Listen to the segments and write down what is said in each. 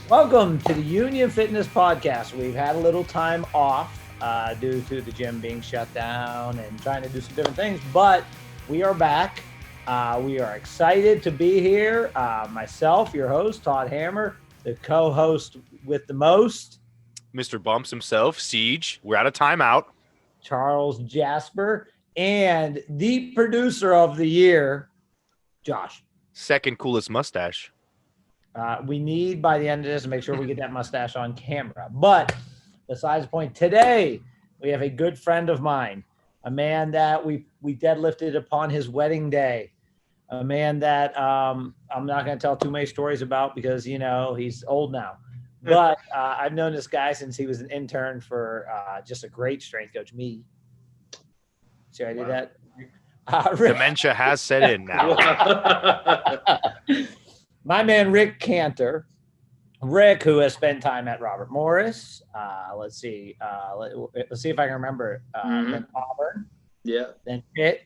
Welcome to the Union Fitness Podcast. We've had a little time off due to the gym being shut down and trying to do some different things, but we are back. We are excited to be here. Myself, your host, Todd Hammer, the co-host with the most, Mr. Bumps himself, Siege. We're out of timeout. Charles Jasper, and the producer of the year, Josh. Second coolest mustache. We need by the end of this to make sure we get that mustache on camera. But besides the point, today we have a good friend of mine, a man that we deadlifted upon his wedding day, a man that I'm not going to tell too many stories about because, you know, he's old now. But I've known this guy since he was an intern for just a great strength coach, me. See how I did that? Dementia has set in now. My man, Rick Canter. Rick, who has spent time at Robert Morris. Let's see. Let's see if I can remember. Then Auburn. Yeah. Then Pitt.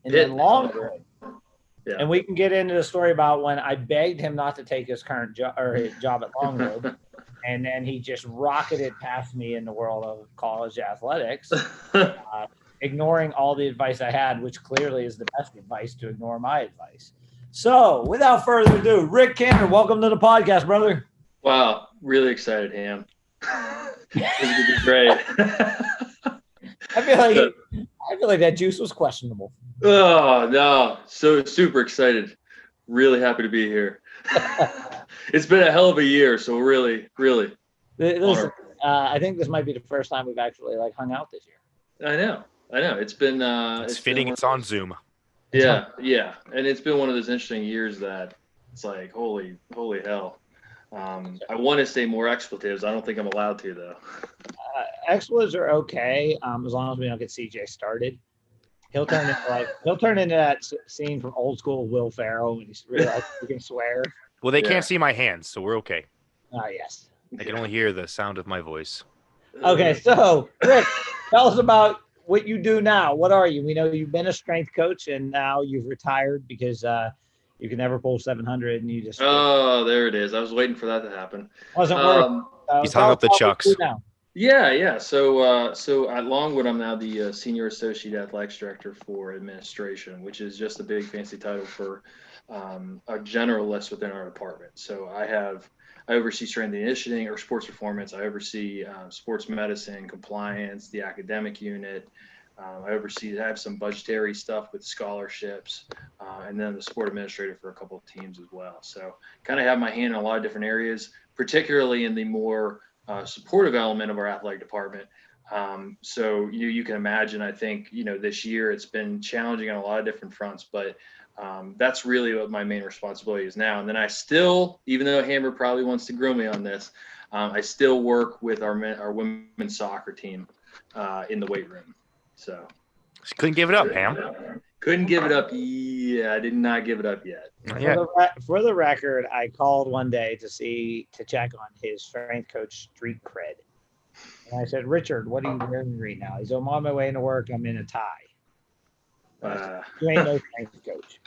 And then Longwood. Yeah. And we can get into the story about when I begged him not to take his current job or his job at Longwood. And then he just rocketed past me in the world of college athletics, ignoring all the advice I had, which clearly is the best advice to ignore my advice. So, without further ado, Rick Canter, welcome to the podcast, brother. Wow, really excited, Ham. This is gonna be great. I feel like that juice was questionable. Oh no, so super excited. Really happy to be here. It's been a hell of a year, so really. Listen, I think this might be the first time we've actually hung out this year. I know. It's been It's fitting it's on Zoom. Yeah, and it's been one of those interesting years that it's like holy hell. I want to say more expletives. I don't think I'm allowed to though. Expletives are okay as long as we don't get CJ started. He'll turn into that scene from Old School Will Ferrell when he's really he can swear. Well, they can't see my hands, so we're okay. Yes. I can only hear the sound of my voice. Okay, so Rick, tell us about what you do now. What are you? We know you've been a strength coach and now you've retired because you can never pull 700 and you just. Oh, there it is. I was waiting for that to happen. Wasn't working. He's hung up the chucks. Yeah. So at Longwood, I'm now the senior associate athletics director for administration, which is just a big fancy title for a generalist within our department. So I oversee strength and conditioning or sports performance. I oversee sports medicine, compliance, the academic unit. I have some budgetary stuff with scholarships, and then the sport administrator for a couple of teams as well. So kind of have my hand in a lot of different areas, particularly in the more supportive element of our athletic department. So you can imagine, I think, this year it's been challenging on a lot of different fronts, but that's really what my main responsibility is now. And then I still, even though Hammer probably wants to grill me on this, I still work with our women's soccer team in the weight room. So couldn't give it up, Ham. Couldn't give it up. Yeah, I did not give it up yet. For the record, I called one day to check on his strength coach street cred. And I said, Richard, what are you wearing right now? He said, I'm on my way into work. I'm in a tie. You ain't no strength coach.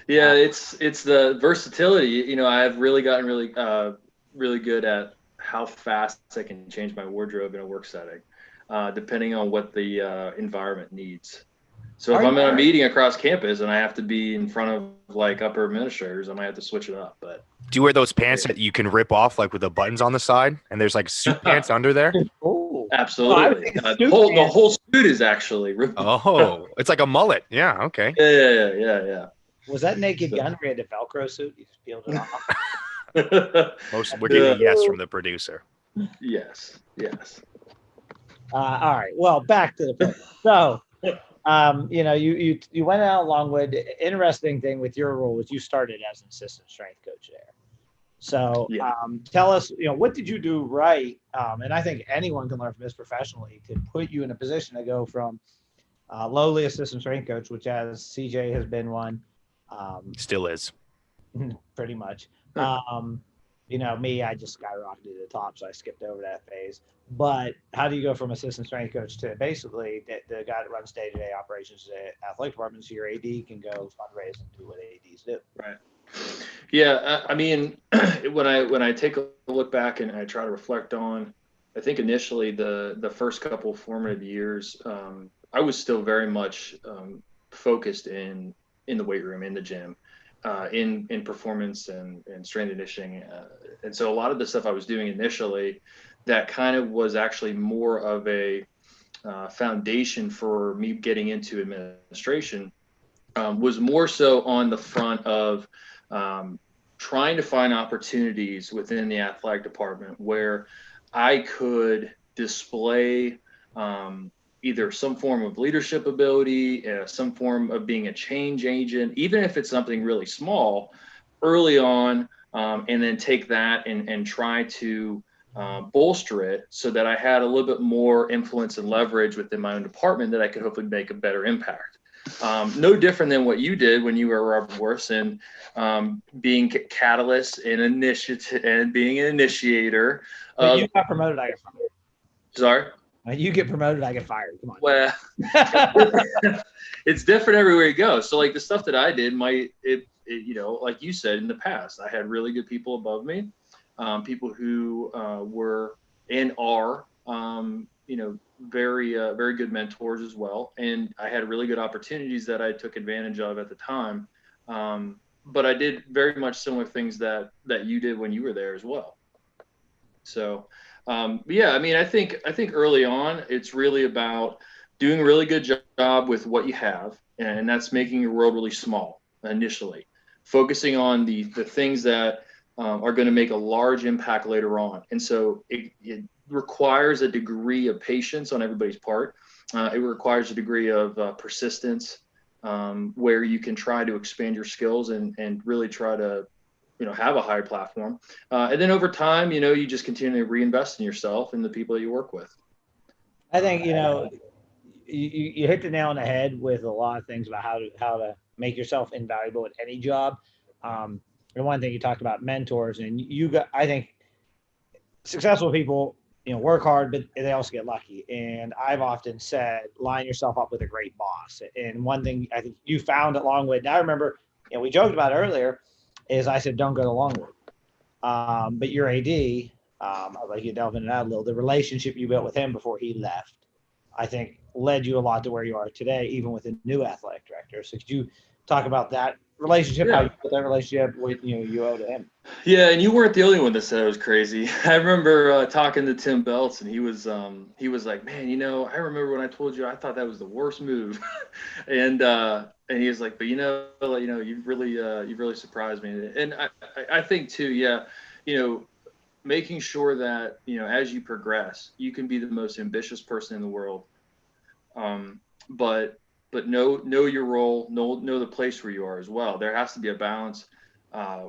Yeah, it's the versatility. I've really gotten really good at how fast I can change my wardrobe in a work setting, depending on what the environment needs. So if I'm in a meeting across campus and I have to be in front of upper administrators, I might have to switch it up. But do you wear those pants that you can rip off with the buttons on the side and there's suit pants under there? Oh, absolutely. The whole suit is actually ripped. Oh, it's like a mullet. Yeah. Okay. Yeah. Was that Naked Gun where he had the Velcro suit? You just peeled it off. We're getting a yes from the producer. Yes. All right. Well, back to the point. So, you went out Longwood. Interesting thing with your role was you started as an assistant strength coach there. So, tell us, what did you do right? And I think anyone can learn from this professionally to put you in a position to go from lowly assistant strength coach, which as CJ has been one. Still is. Pretty much. Me, I just skyrocketed to the top, so I skipped over that phase. But how do you go from assistant strength coach to basically the guy that runs day-to-day operations at athletic departments? Your AD can go fundraise and do what ADs do. Right. Yeah, I mean, when I take a look back and I try to reflect on, I think initially the first couple formative years, I was still very much focused in the weight room, in the gym, in performance and strength and conditioning, and so a lot of the stuff I was doing initially, that kind of was actually more of a foundation for me getting into administration, was more so on the front of trying to find opportunities within the athletic department where I could display either some form of leadership ability, some form of being a change agent, even if it's something really small early on, and then take that and try to bolster it so that I had a little bit more influence and leverage within my own department that I could hopefully make a better impact. No different than what you did when you were Robert Morris, and being catalyst and initiative and being an initiator. When you got promoted, I got fired. Sorry. When you get promoted, I get fired. Come on. Well, it's different everywhere you go. So like the stuff that I did, you know, like you said in the past, I had really good people above me, people who were and are, you know, very good mentors as well. And I had really good opportunities that I took advantage of at the time. But I did very much similar things that you did when you were there as well. So, yeah, I mean, I think early on, it's really about doing a really good job with what you have, and that's making your world really small initially, focusing on the things that are going to make a large impact later on. And so it requires a degree of patience on everybody's part. It requires a degree of persistence, where you can try to expand your skills and really try to, you know, have a higher platform. And then over time, you know, you just continue to reinvest in yourself and the people that you work with. I think, you know, you hit the nail on the head with a lot of things about how to make yourself invaluable at any job. And one thing you talked about mentors, and I think successful people, you know, work hard, but they also get lucky. And I've often said, line yourself up with a great boss. And one thing I think you found at Longwood, and I remember, you know, we joked about it earlier, is I said, don't go to Longwood. But your AD, I'd like you to delve into that a little. The relationship you built with him before he left, I think, led you a lot to where you are today, even with a new athletic director. So could you talk about that relationship, how you built that relationship with, you know, you owe to him? Yeah, and you weren't the only one that said it was crazy. I remember talking to Tim Belts, and he was like, man, you know, I remember when I told you I thought that was the worst move, and he was like, but you know, you've really surprised me. And I think too, yeah, you know, making sure that, you know, as you progress, you can be the most ambitious person in the world, but know your role, know the place where you are as well. There has to be a balance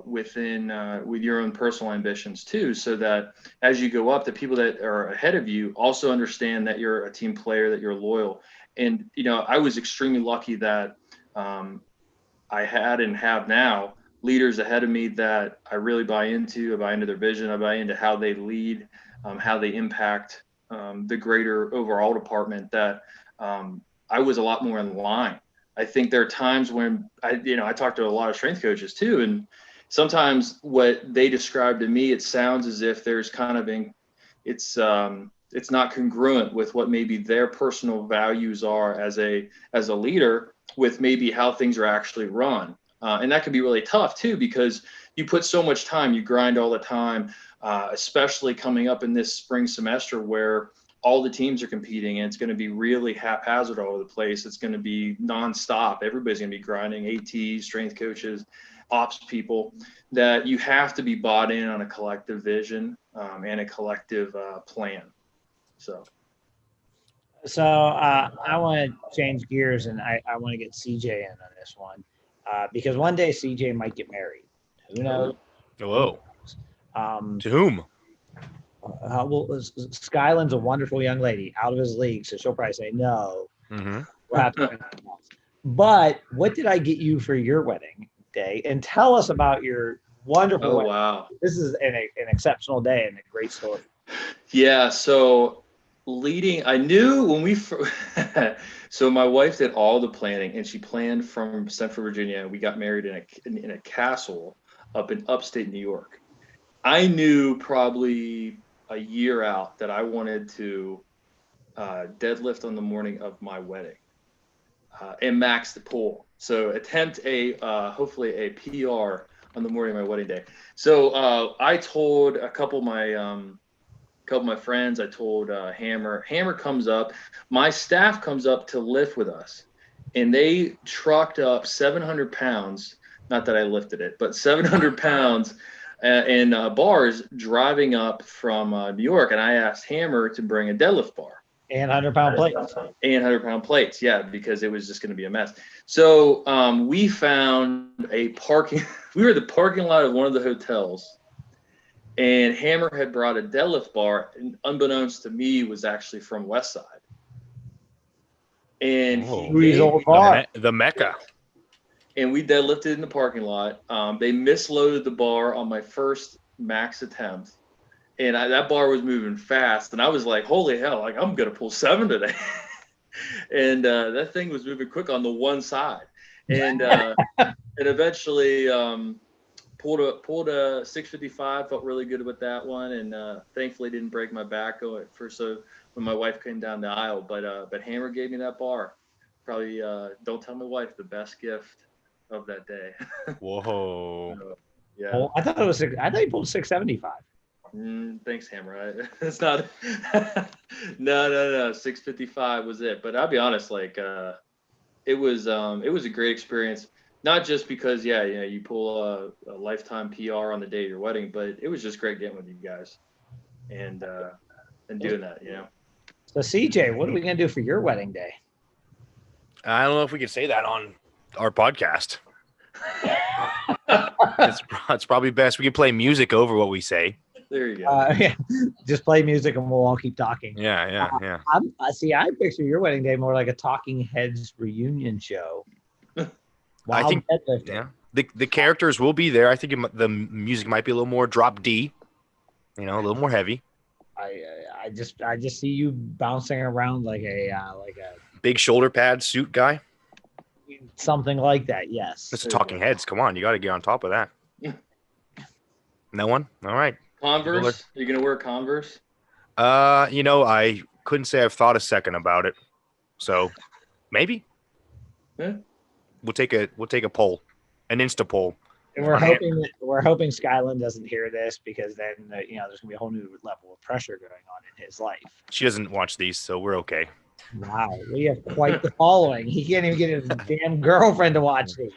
within with your own personal ambitions too, so that as you go up, the people that are ahead of you also understand that you're a team player, that you're loyal. And you know, I was extremely lucky that I had and have now leaders ahead of me that I really buy into. I buy into their vision. I buy into how they lead, how they impact the greater overall department, that I was a lot more in line. I think there are times when I talk to a lot of strength coaches too, and sometimes what they describe to me, it sounds as if there's kind of it's not congruent with what maybe their personal values are as a leader with maybe how things are actually run. And that can be really tough too, because you put so much time, you grind all the time, especially coming up in this spring semester where all the teams are competing and it's going to be really haphazard all over the place. It's going to be nonstop. Everybody's going to be grinding, ATs, strength coaches, ops people, that you have to be bought in on a collective vision and a collective plan. So I want to change gears, and I want to get CJ in on this one, because one day CJ might get married. Who knows? Whoa. To whom? Well, Skyland's a wonderful young lady, out of his league, so she'll probably say no. Mm-hmm. We'll have to But what did I get you for your wedding day? And tell us about your wonderful wedding. Wow. This is an exceptional day and a great story. Yeah, so I knew when we so my wife did all the planning, and she planned from Central Virginia, and we got married in a castle up in upstate New York. I knew probably a year out that I wanted to deadlift on the morning of my wedding and max the pull. So attempt hopefully a PR on the morning of my wedding day. So I told a couple of my friends. I told Hammer. Hammer comes up. My staff comes up to lift with us, and they trucked up 700 pounds. Not that I lifted it, but 700 pounds in bars driving up from New York. And I asked Hammer to bring a deadlift bar. And 100-pound plates. 100-pound plates, yeah, because it was just going to be a mess. So we found a parking. We were at the parking lot of one of the hotels, and Hammer had brought a deadlift bar, and unbeknownst to me, was actually from West Side. And The Mecca. And we deadlifted in the parking lot. They misloaded the bar on my first max attempt. And that bar was moving fast, and I was like, "Holy hell! Like I'm gonna pull 7 today." And that thing was moving quick on the one side, and it eventually pulled a 655. Felt really good with that one, and thankfully didn't break my back so when my wife came down the aisle. But Hammer gave me that bar. Probably don't tell my wife, the best gift of that day. Whoa. So, yeah. Oh, I thought you pulled 675. Thanks, Hammer. It's not. No. 655 was it. But I'll be honest, like it was a great experience. Not just because, you pull a lifetime PR on the day of your wedding, but it was just great getting with you guys and doing that. So CJ, what are we gonna do for your wedding day? I don't know if we can say that on our podcast. It's probably best we can play music over what we say. There you go. Yeah. Just play music and we'll all keep talking. Yeah. I picture your wedding day more like a Talking Heads reunion show. I think the characters will be there. I think the music might be a little more drop D, a little more heavy. I just see you bouncing around like a big shoulder pad suit guy. Something like that. Yes. It's Talking Heads. Come on, you got to get on top of that. No one. All right. Converse? You're gonna wear Converse? I couldn't say I've thought a second about it. So maybe. Yeah. We'll take a poll, an Insta poll. And we're hoping Skyland doesn't hear this, because then there's gonna be a whole new level of pressure going on in his life. She doesn't watch these, so we're okay. Wow, we have quite the following. He can't even get his damn girlfriend to watch these.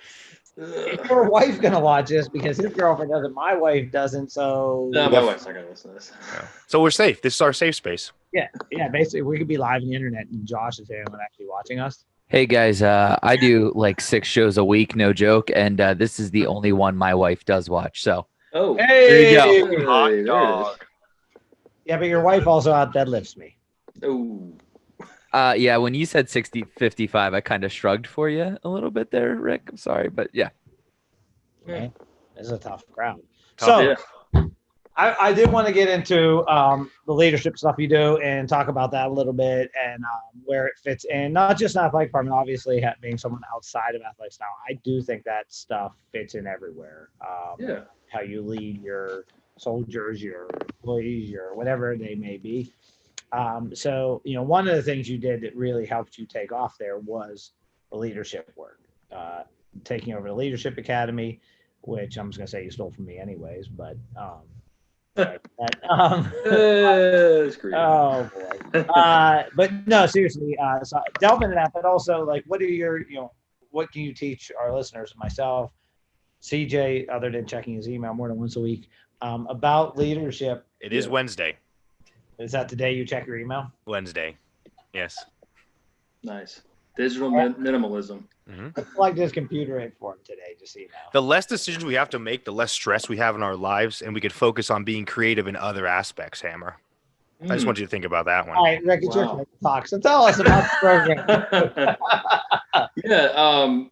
Your wife's gonna watch this because his girlfriend doesn't. My wife doesn't. So no, my wife's not gonna listen to this. Yeah. So we're safe. This is our safe space. Yeah. Basically, we could be live on the internet, and Josh is there and actually watching us. Hey guys, I do like 6 shows a week, no joke, and this is the only one my wife does watch. So, hey, there you go. Hot dog. Yeah, but your wife also out deadlifts me. Oh. Yeah, when you said 55, I kind of shrugged for you a little bit there, Rick. I'm sorry, but yeah. Okay. This is a tough crowd. Tough. So I did want to get into the leadership stuff you do and talk about that a little bit and where it fits in, not just in athletic department, obviously being someone outside of athletics now. I do think that stuff fits in everywhere. How you lead your soldiers, your employees, your whatever they may be. So, one of the things you did that really helped you take off there was the leadership work, taking over the Leadership Academy, which I'm just going to say you stole from me anyways, but, oh boy. But no, seriously, so delve into that, but also like, what are what can you teach our listeners, myself, CJ, other than checking his email more than once a week, about leadership? It is Wednesday. Is that the day you check your email? Wednesday. Yes. Nice. Digital minimalism. Mm-hmm. I plugged his computer in for him today, just so you know. The less decisions we have to make, the less stress we have in our lives, and we could focus on being creative in other aspects, Hammer. I just want you to think about that one. All right, Rick, it's your turn to talk. So tell us about the program.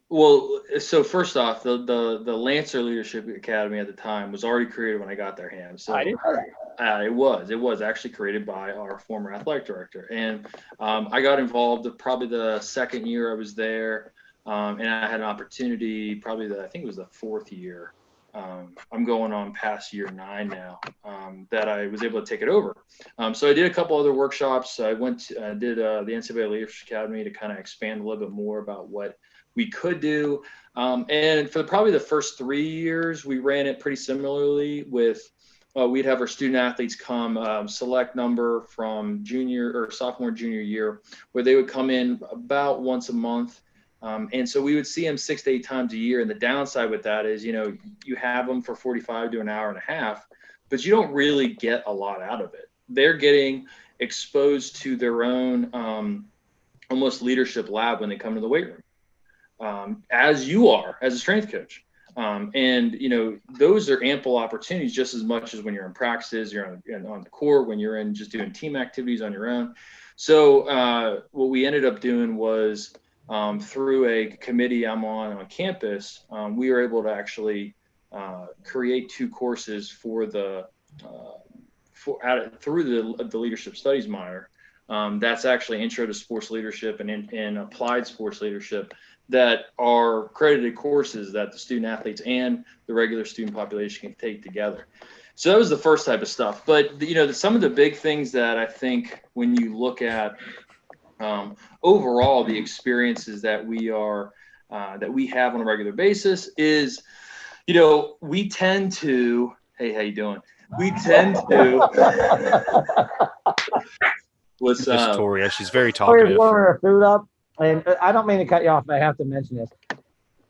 Well, so first off, the Lancer Leadership Academy at the time was already created when I got there, Ham. So I didn't know that. It was actually created by our former athletic director. And I got involved probably the second year I was there. And I had an opportunity probably I think it was the fourth year. I'm going on past year 9 now, that I was able to take it over. So I did a couple other workshops. I did the NCAA Leadership Academy to kind of expand a little bit more about what we could do. And for probably the first 3 years, we ran it pretty similarly with, we'd have our student athletes come, select number from junior or sophomore, junior year, where they would come in about once a month. And so we would see them 6 to 8 times a year. And the downside with that is, you have them for 45 to an hour and a half, but you don't really get a lot out of it. They're getting exposed to their own almost leadership lab when they come to the weight room, as you are as a strength coach. And those are ample opportunities just as much as when you're in practices, you're on the court, when you're in just doing team activities on your own. So what we ended up doing was, through a committee I'm on campus, we were able to actually create 2 courses for through the Leadership Studies Monitor. That's actually Intro to Sports Leadership and Applied Sports Leadership, that are accredited courses that the student athletes and the regular student population can take together. So that was the first type of stuff. But some of the big things that I think when you look at overall the experiences that we have on a regular basis is, we tend to, hey, how you doing? We tend to what's up? Toria, she's very talkative. Warming her food up, and I don't mean to cut you off, but I have to mention this.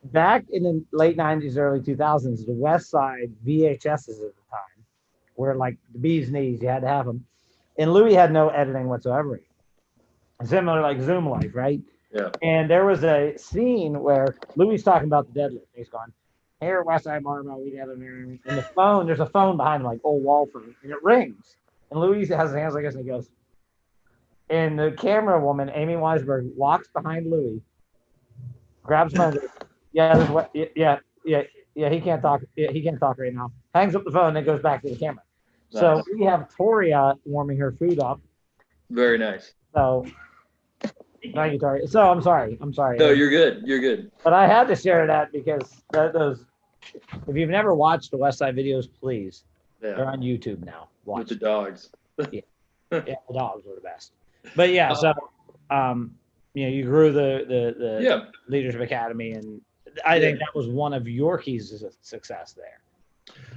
Back in the late 90s, early 2000s, the West Side VHSs at the time were like the bee's knees. You had to have them. And Louis had no editing whatsoever. Similar like Zoom Life, right? Yeah. And there was a scene where Louis talking about the deadlift. He's going, here, West Side Barbell, we have and the phone, there's a phone behind him, like old wall phone, and it rings. And Louis has his hands like this, and he goes, and the camera woman, Amy Weisberg, walks behind Louis, grabs him, and goes, yeah, he can't talk. Yeah, he can't talk right now. Hangs up the phone, and then goes back to the camera. Nice. So we have Toria warming her food up. Very nice. So, thank you, Toria. So I'm sorry. No, you're good. But I had to share that because those. If you've never watched the West Side videos, please. Yeah. They're on YouTube now. Watch. With the dogs. Yeah, the dogs were the best. But yeah, so you grew the Leadership Academy, and I think that was one of your keys to success there.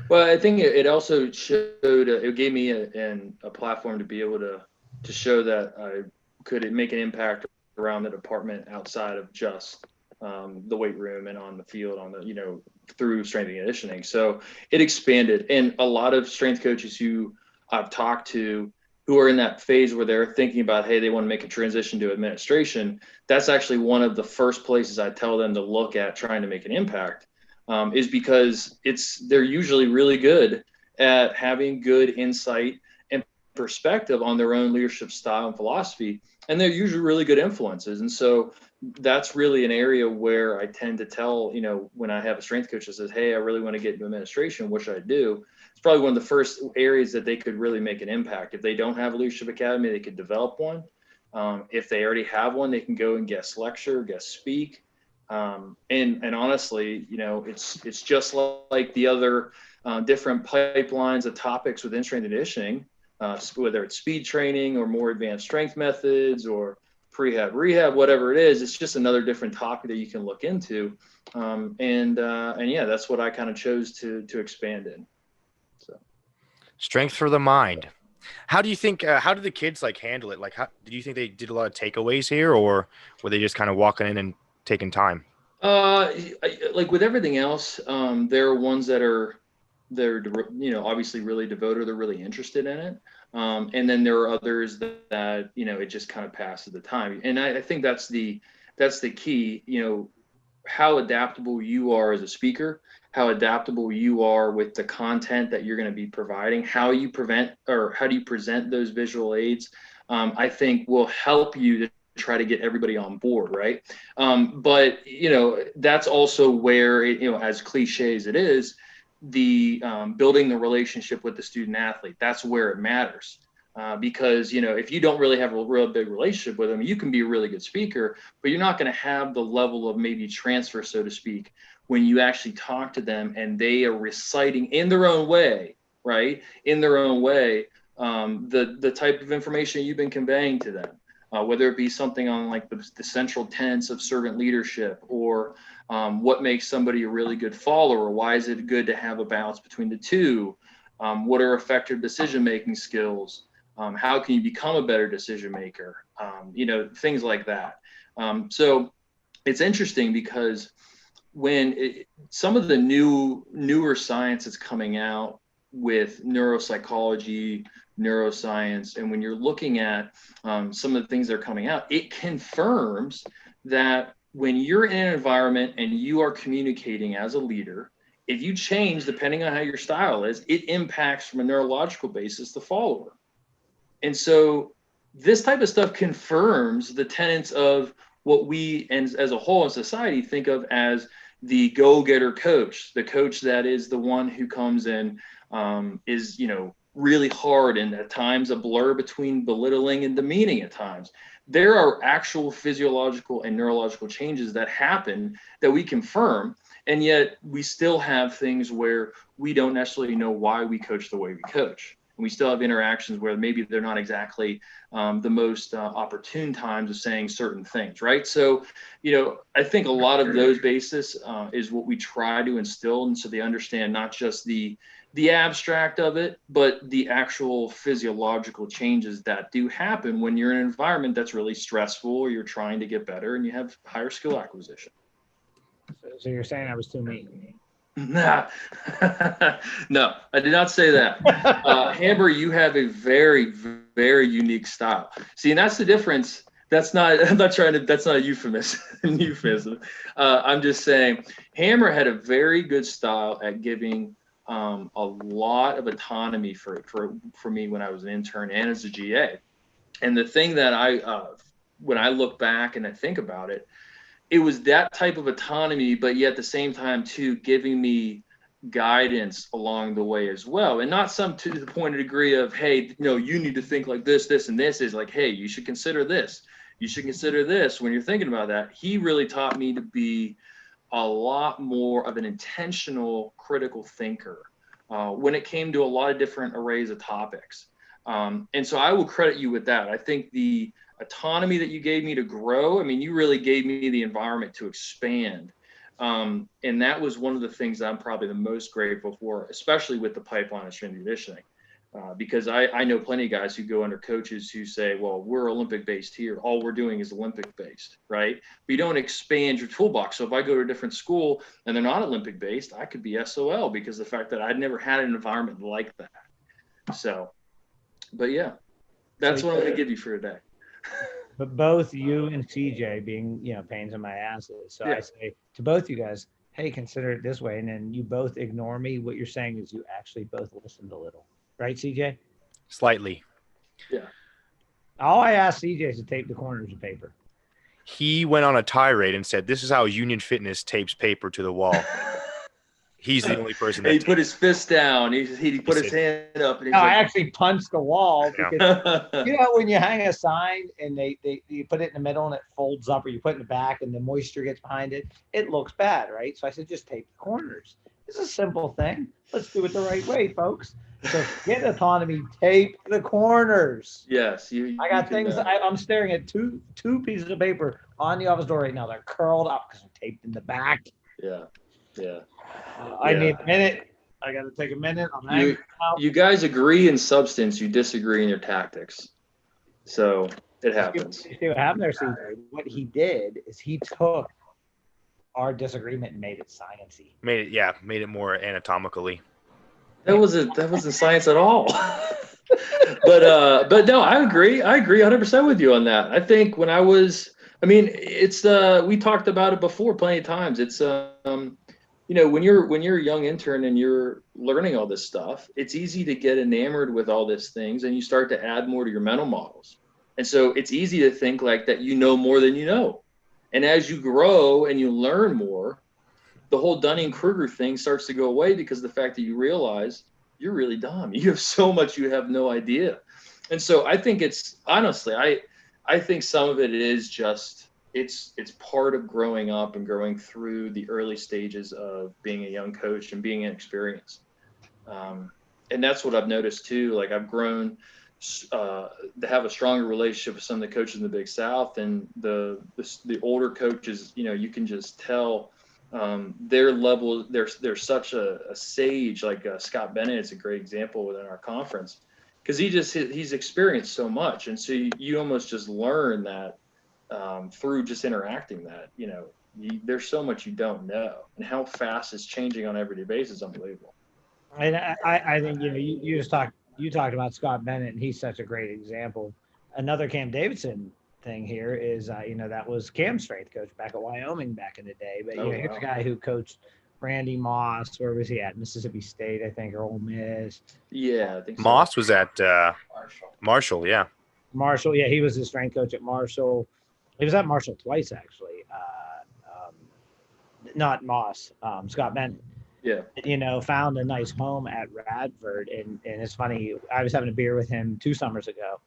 Well, I think it also showed, it gave me a platform to be able to show that I could make an impact around the department outside of just the weight room and on the field, through strength and conditioning. So it expanded, and a lot of strength coaches who I've talked to who are in that phase where they're thinking about, hey, they want to make a transition to administration. That's actually one of the first places I tell them to look at trying to make an impact, is because they're usually really good at having good insight and perspective on their own leadership style and philosophy, and they're usually really good influences. And so that's really an area where I tend to tell, when I have a strength coach that says, hey, I really want to get into administration, what should I do? It's probably one of the first areas that they could really make an impact. If they don't have a leadership academy, they could develop one. If they already have one, they can go and guest lecture, guest speak. And honestly, it's just like the other different pipelines of topics within strength and conditioning, whether it's speed training or more advanced strength methods or prehab, rehab, whatever it is. It's just another different topic that you can look into. And that's what I kind of chose to expand in. So, strength for the mind. How do you think? How did the kids handle it? Do you think they did a lot of takeaways here, or were they just kind of walking in and taking time? Like with everything else, there are ones they're obviously really devoted. They're really interested in it. And then there are others that it just kind of passes the time. And I think that's the key, how adaptable you are as a speaker, how adaptable you are with the content that you're going to be providing, how do you present those visual aids, I think will help you to try to get everybody on board. Right. But that's also where, as cliche as it is, the building the relationship with the student athlete. That's where it matters. Because, you know, if you don't really have a real big relationship with them, you can be a really good speaker, but you're not going to have the level of maybe transfer, so to speak, when you actually talk to them and they are reciting in their own way, right? In their own way, the type of information you've been conveying to them, whether it be something on like the central tenets of servant leadership, or what makes somebody a really good follower. Why is it good to have a balance between the two? What are effective decision-making skills? How can you become a better decision maker? You know, things like that. So it's interesting because when some of the newer science is coming out with neuropsychology, neuroscience, and when you're looking at some of the things that are coming out, it confirms that when you're in an environment and you are communicating as a leader, if you change depending on how your style is, it impacts from a neurological basis the follower. And so this type of stuff confirms the tenets of what we, and as a whole in society, think of as the go-getter coach, the coach that is the one who comes in, is, you know, really hard and at times a blur between belittling and demeaning at times. There are actual physiological and neurological changes that happen that we confirm, and yet we still have things where we don't necessarily know why we coach the way we coach. And we still have interactions where maybe they're not exactly the most opportune times of saying certain things, right? So, you know, I think a lot of those basis is what we try to instill, and so they understand not just the abstract of it, but the actual physiological changes that do happen when you're in an environment that's really stressful, or you're trying to get better and you have higher skill acquisition. So you're saying I was too mean? Nah. No, I did not say that. Amber, you have a very, very unique style. See, and that's the difference. That's not, I'm not trying to, that's not a euphemism. I'm just saying Hammer had a very good style at giving a lot of autonomy for me when I was an intern and as a GA. And the thing that when I look back and I think about it, it was that type of autonomy, but yet at the same time too, giving me guidance along the way as well. And not some to the point of degree of, hey, you know, you need to think like this, this, and this. Is like, hey, you should consider this. You should consider this when you're thinking about that. He really taught me to be a lot more of an intentional critical thinker when it came to a lot of different arrays of topics. And so I will credit you with that. I think the autonomy that you gave me to grow, I mean, you really gave me the environment to expand. And that was one of the things that I'm probably the most grateful for, especially with the pipeline of strength and conditioning. Because I know plenty of guys who go under coaches who say, well, we're Olympic based here. All we're doing is Olympic based, right? But you don't expand your toolbox. So if I go to a different school and they're not Olympic based, I could be SOL because of the fact that I'd never had an environment like that. So, but yeah, that's what I'm going to give you for today. But both you and CJ being, you know, pains in my asses. So yeah. I say to both you guys, hey, consider it this way. And then you both ignore me. What you're saying is you actually both listened a little. Right, CJ? Slightly. Yeah. All I asked CJ is to tape the corners of paper. He went on a tirade and said, this is how Union Fitness tapes paper to the wall. He's the only person that he put his fist down. He put his hand up. And he's I actually punched the wall because you know when you hang a sign and you put it in the middle and it folds up, or you put it in the back and the moisture gets behind it, it looks bad, right? So I said, just tape the corners. It's a simple thing. Let's do it the right way, folks. So get autonomy, tape the corners. Yes, I got things. I'm staring at two pieces of paper on the office door right now. They're curled up because they're taped in the back. Yeah. I need a minute. I got to take a minute. I'm angry now. You guys agree in substance. You disagree in your tactics. So it happens. You see what happened there, CJ? What he did is he took our disagreement and made it sciencey. Made it more anatomically. That wasn't science at all. but no, I agree 100% with you on that. I think when I was, it's we talked about it before plenty of times. It's you know, when you're a young intern and you're learning all this stuff, it's easy to get enamored with all these things, and you start to add more to your mental models. And so it's easy to think like that you know more than you know. And as you grow and you learn more, the whole Dunning-Kruger thing starts to go away because the fact that you realize you're really dumb. You have so much you have no idea. And so I think it's honestly, I think some of it is just it's part of growing up and growing through the early stages of being a young coach and being inexperienced. And that's what I've noticed too. Like I've grown to have a stronger relationship with some of the coaches in the Big South, and the older coaches, you know, you can just tell their level. They're such a sage. Like Scott Bennett is a great example within our conference, because he's experienced so much, and so you almost just learn that through just interacting. That there's so much you don't know, and how fast it's changing on an everyday basis is unbelievable. And I think you talked about Scott Bennett, and he's such a great example. Another Cam Davidson thing here is that was Cam's strength coach back at Wyoming back in the day. But here's a guy who coached Randy Moss. Where was he at? Mississippi State, I think, or Ole Miss. Yeah, I think so. Moss was at Marshall. Yeah. Marshall. Yeah, he was the strength coach at Marshall. He was at Marshall twice, actually. Not Moss. Scott Bennett. Yeah. Found a nice home at Radford. And it's funny, I was having a beer with him 2 summers ago,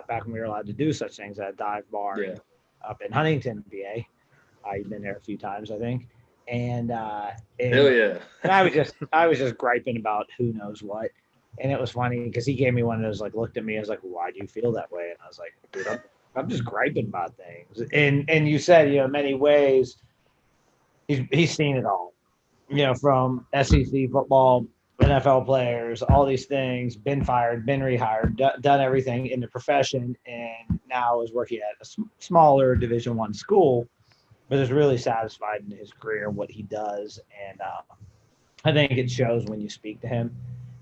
back when we were allowed to do such things at a dive bar up in Huntington, VA. I've been there a few times, I think. And hell yeah. And I was just griping about who knows what. And it was funny because he gave me one of those, like, looked at me, I was like, why do you feel that way? And I was like, dude, I'm just griping about things. And you said, in many ways, he's seen it all. From SEC football, NFL players, all these things, been fired, been rehired, done everything in the profession, and now is working at a smaller Division I school, but is really satisfied in his career, what he does. And I think it shows when you speak to him.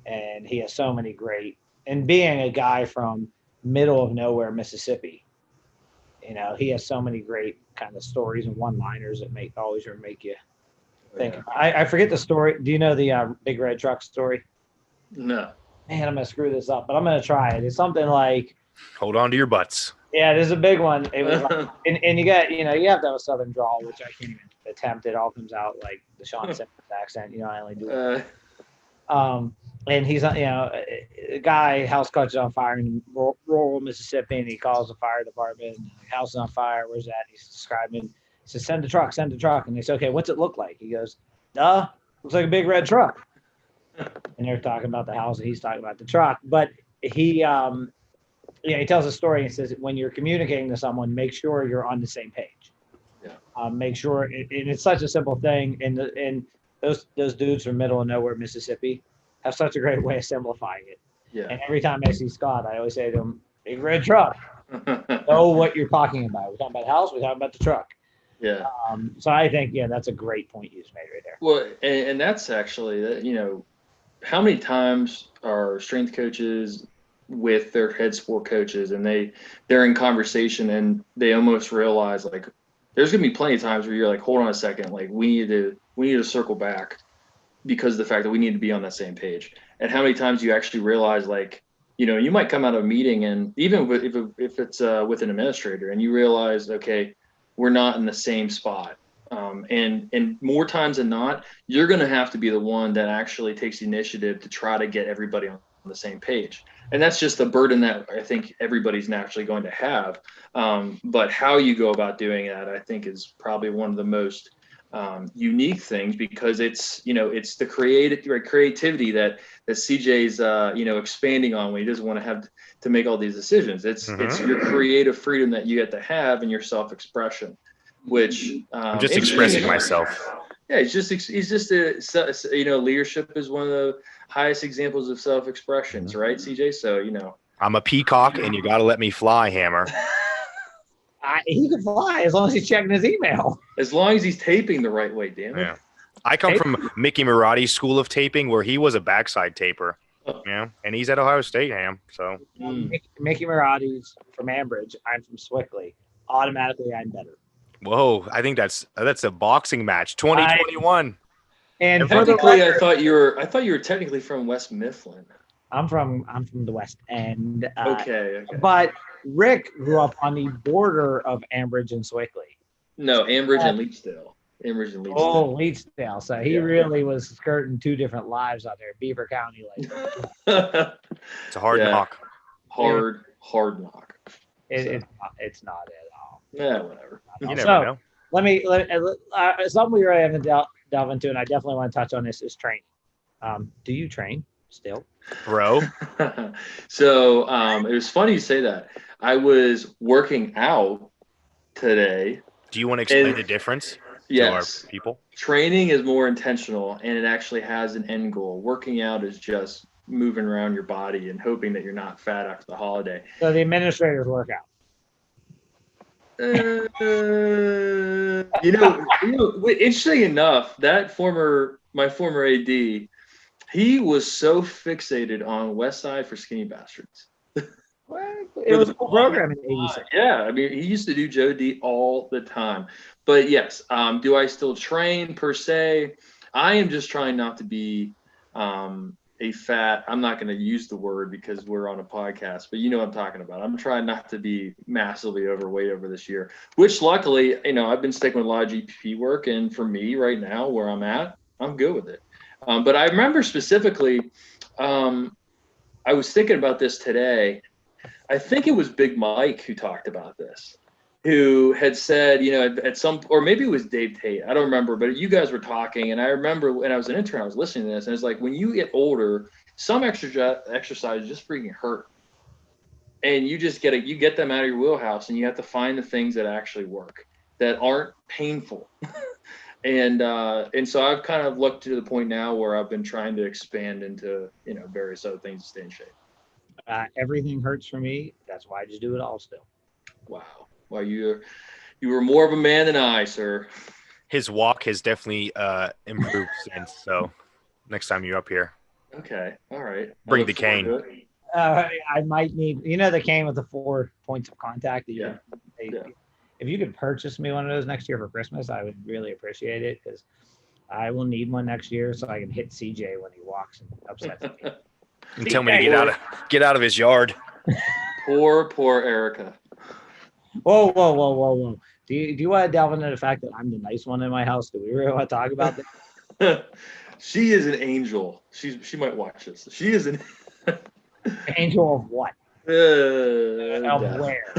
And he has so many great, and being a guy from middle of nowhere, Mississippi, he has so many great kind of stories and one-liners that always make you think. I forget the story. Do you know the Big Red Truck story? No. Man, I'm gonna screw this up, but I'm gonna try it. It's something like, hold on to your butts. Yeah, there's a big one. It was like, and you got you have to have a Southern drawl, which I can't even attempt. It all comes out like the Sean Simmons accent. I only do it. And he's a guy, house catches on fire in rural Mississippi, and he calls the fire department. House is on fire. Where's that? He's describing. He says, send the truck. And they say, okay, what's it look like? He goes, looks like a big red truck. And they're talking about the house, and he's talking about the truck. But he tells a story, and he says, when you're communicating to someone, make sure you're on the same page. Yeah. Make sure, and it's such a simple thing. And those dudes from middle of nowhere, Mississippi, have such a great way of simplifying it. Yeah. And every time I see Scott, I always say to him, big red truck. Know what you're talking about. We're talking about the house, we're talking about the truck. Yeah. So I think, that's a great point you just made right there. Well, and that's actually, how many times are strength coaches with their head sport coaches, and they're in conversation, and they almost realize, like, there's going to be plenty of times where you're like, hold on a second, like, we need to circle back, because of the fact that we need to be on that same page. And how many times you actually realize, like, you might come out of a meeting, and even if it's with an administrator, and you realize, okay, we're not in the same spot. And more times than not, you're going to have to be the one that actually takes the initiative to try to get everybody on the same page. And that's just a burden that I think everybody's naturally going to have. But how you go about doing that, I think, is probably one of the most unique things, because it's the creativity that CJ's expanding on when he doesn't want to have to make all these decisions. It's your creative freedom that you get to have, and your self-expression, which I'm just expressing myself. Yeah, he's just leadership is one of the highest examples of self-expressions, right, CJ? So I'm a peacock, and you got to let me fly, Hammer. He can fly as long as he's checking his email. As long as he's taping the right way, damn it. Yeah. I come from Mickey Marotti's school of taping, where he was a backside taper. Yeah, and he's at Ohio State, Ham. So Mickey Marotti's from Ambridge. I'm from Swickley. Automatically, I'm better. Whoa, I think that's a boxing match. 2021. And technically, I thought you were technically from West Mifflin. I'm from the West End. Okay. But Rick grew up on the border of Ambridge and Swickley. No, Ambridge and Leachdale. Emerson Leedsdale. Oh, Leedsdale. So he Yeah. really was skirting two different lives out there, Beaver County. Like It's a hard Yeah. knock. hard knock. it's not at all. Yeah, whatever. You never So, know. Something we really haven't delve into, and I definitely want to touch on this, is training. Do you train still? Bro. So it was funny you say that. I was working out today. Do you want to explain the difference to our Yes. people? Training is more intentional and it actually has an end goal. Working out is just moving around your body and hoping that you're not fat after the holiday. So the administrators work out. Interesting enough, my former AD, he was so fixated on West Side for Skinny Bastards. Well, it was a cool program in '86. Yeah, I mean, he used to do Joe D all the time. But yes, do I still train per se? I am just trying not to be a fat. I'm not going to use the word because we're on a podcast, but you know what I'm talking about. I'm trying not to be massively overweight over this year, which luckily, I've been sticking with a lot of GPP work. And for me right now, where I'm at, I'm good with it. But I remember specifically, I was thinking about this today. I think it was Big Mike who talked about this, who had said, at some, or maybe it was Dave Tate, I don't remember, but you guys were talking, and I remember when I was an intern, I was listening to this, and it's like, when you get older, some exercise just freaking hurt, and you just get them out of your wheelhouse, and you have to find the things that actually work, that aren't painful. And so I've kind of looked to the point now where I've been trying to expand into, various other things to stay in shape. Everything hurts for me. That's why I just do it all still. Wow. Well, you were more of a man than I, sir. His walk has definitely improved since. So next time you're up here, okay, all right. Bring the cane. I might need, the cane with the 4 points of contact. Yeah. If you could purchase me one of those next year for Christmas, I would really appreciate it, because I will need one next year so I can hit CJ when he walks and upsets me. And tell me to get out of his yard. Poor Erica. Whoa. Do you want to delve into the fact that I'm the nice one in my house? Do we really want to talk about that? She is an angel. She might watch this. She is an angel of what? Of where?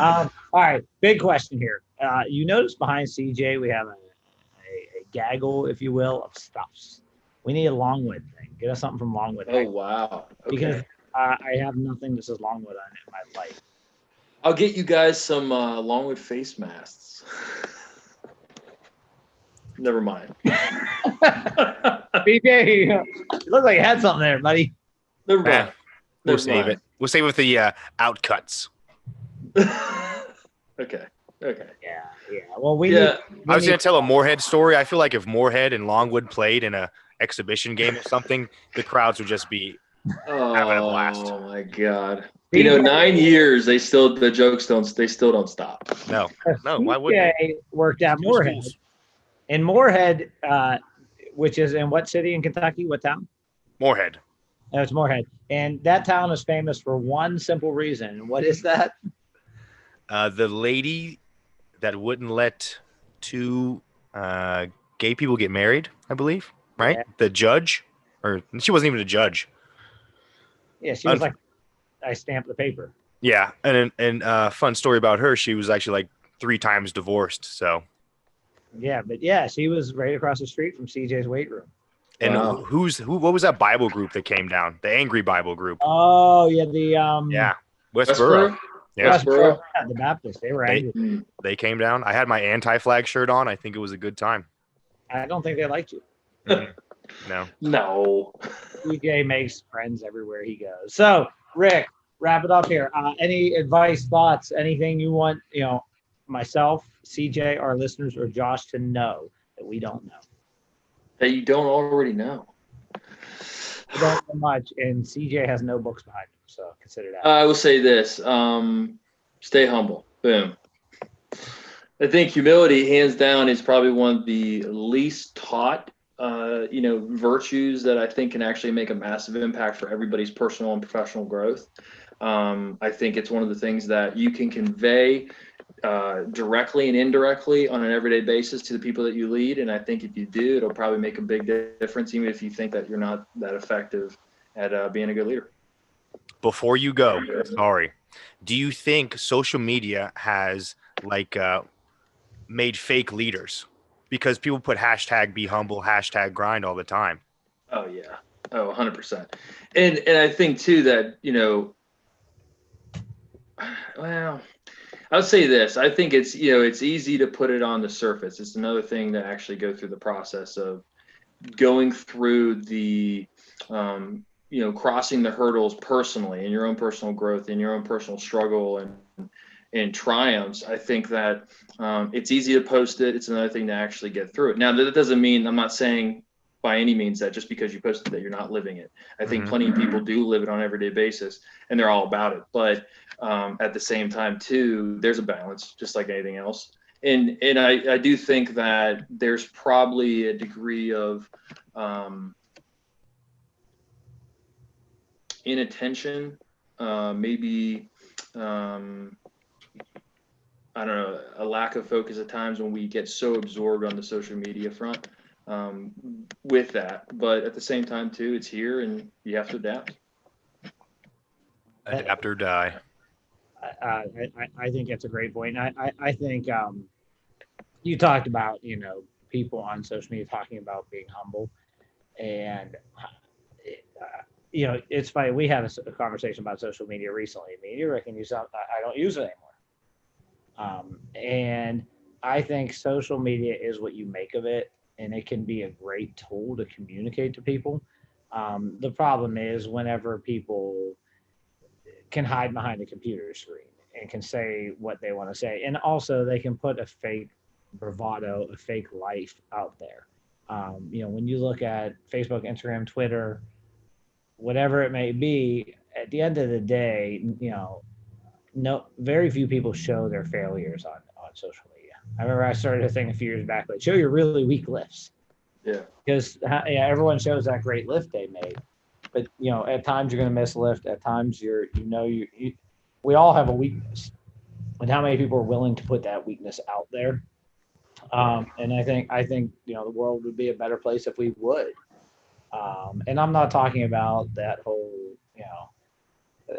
All right, big question here. You notice behind CJ we have a gaggle, if you will, of stuffs. We need a Longwood thing. Get us something from Longwood. Oh, wow. Okay. Because I have nothing that says Longwood on it in my life. I'll get you guys some Longwood face masks. Never mind. BJ, you look like you had something there, buddy. Never mind. We'll save it. We'll save it with the outcuts. Okay. Yeah. Well, I was going to tell a Moorhead story. I feel like if Moorhead and Longwood played in a exhibition game or something, the crowds would just be having a blast. Oh my God. 9 years, the jokes don't stop. No, why would they? Worked at Moorhead. In Moorhead, which is in what city in Kentucky? What town? Moorhead. No, it's Moorhead. And that town is famous for one simple reason. What is that? The lady that wouldn't let two gay people get married, I believe, right? Yeah. The judge, or she wasn't even a judge. Yeah, she was like, I stamped the paper. Yeah, and fun story about her, she was actually like 3 times divorced, so. Yeah, but yeah, she was right across the street from CJ's weight room. And wow. What was that Bible group that came down? The Angry Bible group. Oh, yeah, Westboro. Yeah. Westboro. Yeah, the Baptist. They were angry. They came down. I had my anti-flag shirt on. I think it was a good time. I don't think they liked you. No. CJ makes friends everywhere he goes. So, Rick, wrap it up here. Any advice, thoughts, anything you want, myself, CJ, our listeners, or Josh to know that we don't know? That you don't already know. I don't know much, and CJ has no books behind him, so consider that. I will say this: stay humble. Boom. I think humility, hands down, is probably one of the least taught, virtues that I think can actually make a massive impact for everybody's personal and professional growth. I think it's one of the things that you can convey directly and indirectly on an everyday basis to the people that you lead. And I think if you do, it'll probably make a big difference, even if you think that you're not that effective at being a good leader. Before you go, sorry, do you think social media has made fake leaders? Because people put hashtag be humble, hashtag grind all the time. Oh yeah. Oh, 100%. And I think too that, well, I'll say this. I think it's easy to put it on the surface. It's another thing to actually go through the process of going through the, crossing the hurdles personally in your own personal growth, in your own personal struggle and triumphs. I think that it's easy to post it. It's another thing to actually get through it. Now, that doesn't mean, I'm not saying by any means that just because you posted that you're not living it. I think plenty of people do live it on an everyday basis and they're all about it. But at the same time too, there's a balance just like anything else. And I do think that there's probably a degree of inattention, maybe I don't know, a lack of focus at times when we get so absorbed on the social media front with that. But at the same time too, it's here and you have to adapt. Adapt or die. I think that's a great point. I think you talked about, people on social media talking about being humble. And, it's funny. We had a conversation about social media recently. I mean, you reckon I don't use it anymore. And I think social media is what you make of it. And it can be a great tool to communicate to people. The problem is whenever people can hide behind a computer screen and can say what they want to say. And also they can put a fake bravado, a fake life out there. When you look at Facebook, Instagram, Twitter, whatever it may be, at the end of the day, very few people show their failures on social media. I remember I started a thing a few years back, like show your really weak lifts. Yeah. Because everyone shows that great lift they made. But, at times you're going to miss lift. At times we all have a weakness. And how many people are willing to put that weakness out there? And I think, the world would be a better place if we would. And I'm not talking about that whole,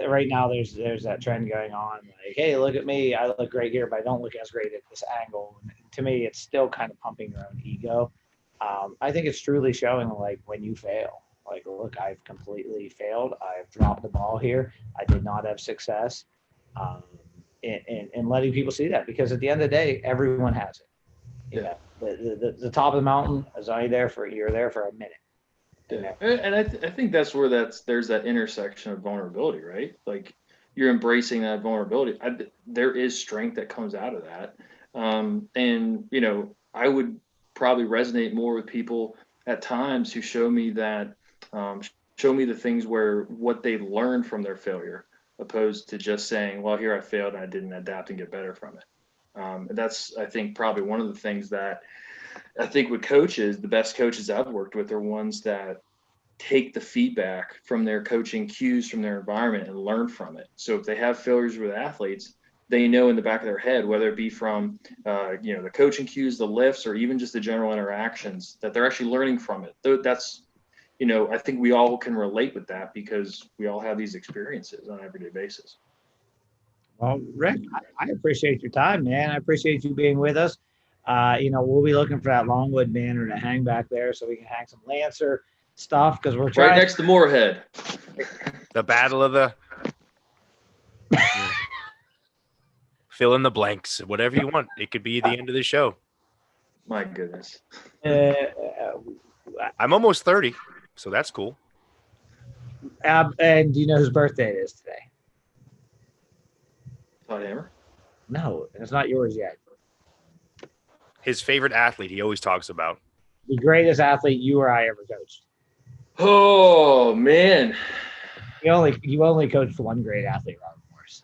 right now there's that trend going on. Like, hey, look at me. I look great here, but I don't look as great at this angle. And to me, it's still kind of pumping your own ego. I think it's truly showing like when you fail. Like, look, I've completely failed. I've dropped the ball here. I did not have success. And letting people see that, because at the end of the day, everyone has it. The top of the mountain is only you're there for a minute. Yeah. And I think that's where there's that intersection of vulnerability, right? Like you're embracing that vulnerability. There is strength that comes out of that. And, I would probably resonate more with people at times who show me the things where what they learned from their failure, opposed to just saying, well, here I failed and I didn't adapt and get better from it. That's, I think, probably one of the things that I think with coaches, the best coaches I've worked with are ones that take the feedback from their coaching cues from their environment and learn from it. So if they have failures with athletes, they know in the back of their head, whether it be from, the coaching cues, the lifts, or even just the general interactions, that they're actually learning from it. That's, I think we all can relate with that because we all have these experiences on an everyday basis. Well, Rick, I appreciate your time, man. I appreciate you being with us. We'll be looking for that Longwood banner to hang back there so we can hang some Lancer stuff, because we're trying right next to Moorhead. The battle of the fill in the blanks, whatever you want. It could be the end of the show. My goodness. I'm almost 30, so that's cool. And do you know whose birthday it is today? Todd Hammer? No, it's not yours yet. His favorite athlete he always talks about. The greatest athlete you or I ever coached. Oh, man. You only coached one great athlete, Robert Morris.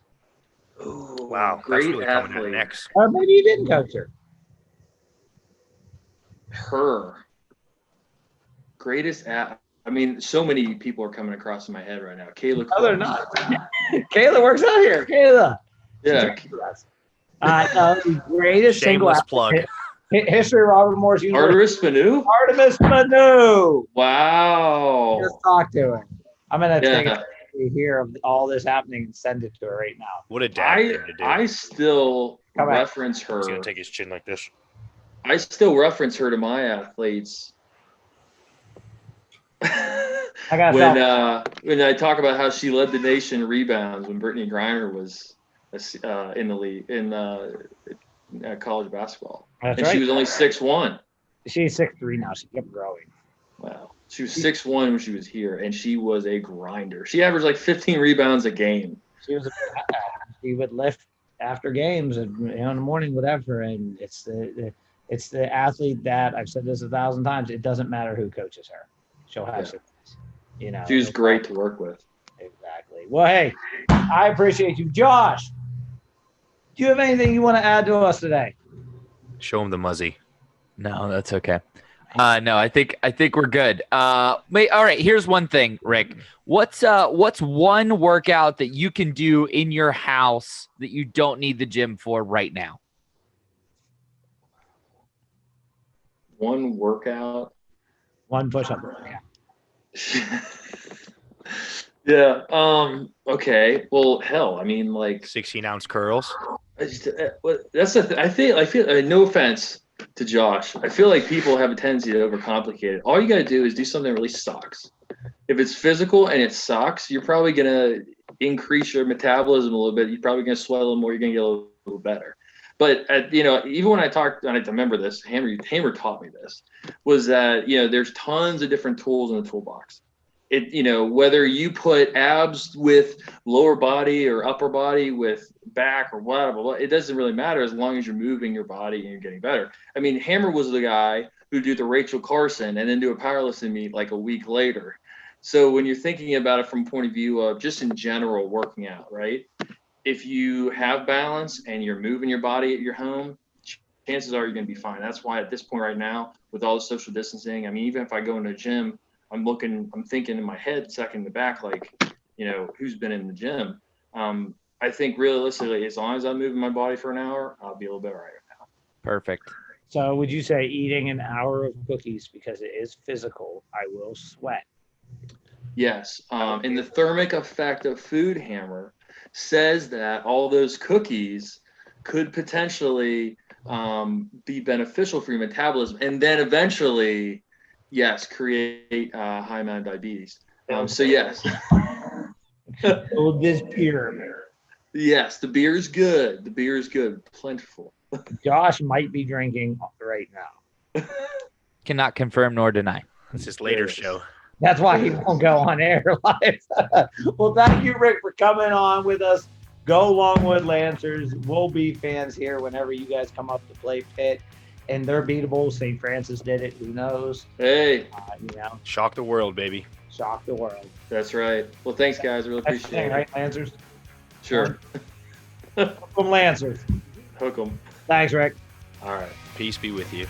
Ooh, Wow, great that's really athlete. coming out next. Or maybe you didn't coach her. Her. Greatest athlete. I mean, so many people are coming across in my head right now. Kayla. No, they're not. Kayla works out here. Kayla. Yeah. The greatest single Shameless plug. history of Robert Morris University. Artemis Manu? Artemis Manu. Wow. Just talk to him. I'm gonna take Yeah. a hear of all this happening and send it to her right now. What a dad thing to do. I still Come on. reference her. He's gonna take his chin like this. I still reference her to my athletes. I got when I talk about how she led the nation in rebounds when Brittany Griner was in the league in college basketball. That's and right. she was only 6'1". She's 6'3" now. She kept growing. Wow. She was 6'1" when she was here, and she was a grinder. She averaged like 15 rebounds a game. She would lift after games and in the morning, whatever. And it's the athlete that I've said this 1,000 times. It doesn't matter who coaches her. She'll have success. You know, she was great to work with. Exactly. Well, hey, I appreciate you, Josh. Do you have anything you want to add to us today? Show him the muzzy. No, that's okay. No, I think we're good. All right. Here's one thing, Rick. What's one workout that you can do in your house that you don't need the gym for right now? One workout. One push-up. Yeah. Okay. Well, hell, I mean, like 16-ounce curls. that's the. I feel. No offense to Josh. I feel like people have a tendency to overcomplicate it. All you got to do is do something that really sucks. If it's physical and it sucks, you're probably gonna increase your metabolism a little bit. You're probably gonna sweat a little more. You're gonna get a little better. But even when I talked, and I remember this, Hammer taught me this, was that there's tons of different tools in the toolbox. Whether you put abs with lower body or upper body with back or whatever, it doesn't really matter as long as you're moving your body and you're getting better. I mean, Hammer was the guy who do the Rachel Carson and then do a powerlifting meet like a week later. So when you're thinking about it from a point of view of just in general working out, right? If you have balance and you're moving your body at your home, chances are you're going to be fine. That's why at this point right now, with all the social distancing, I mean, even if I go into a gym, I'm thinking in my head, second in the back, like, who's been in the gym? I think realistically, as long as I'm moving my body for an hour, I'll be a little bit all right now. Perfect. So would you say eating an hour of cookies, because it is physical, I will sweat? Yes. And the thermic effect of food, Hammer, says that all those cookies could potentially be beneficial for your metabolism. And then eventually, yes, create high amount of diabetes. So yes. Oh, this beer. Yes, the beer is good. The beer is good. Plentiful. Josh might be drinking right now. Cannot confirm nor deny. It's his later show. That's why he won't go on air live. Well, thank you, Rick, for coming on with us. Go Longwood Lancers. We'll be fans here whenever you guys come up to play Pitt. And they're beatable. St. Francis did it. Who knows? Hey. Shock the world, baby. Shock the world. That's right. Well, thanks, guys. I really That's appreciate it. Right, Lancers? Sure. Hook 'em, Lancers. Hook 'em. Thanks, Rick. All right. Peace be with you.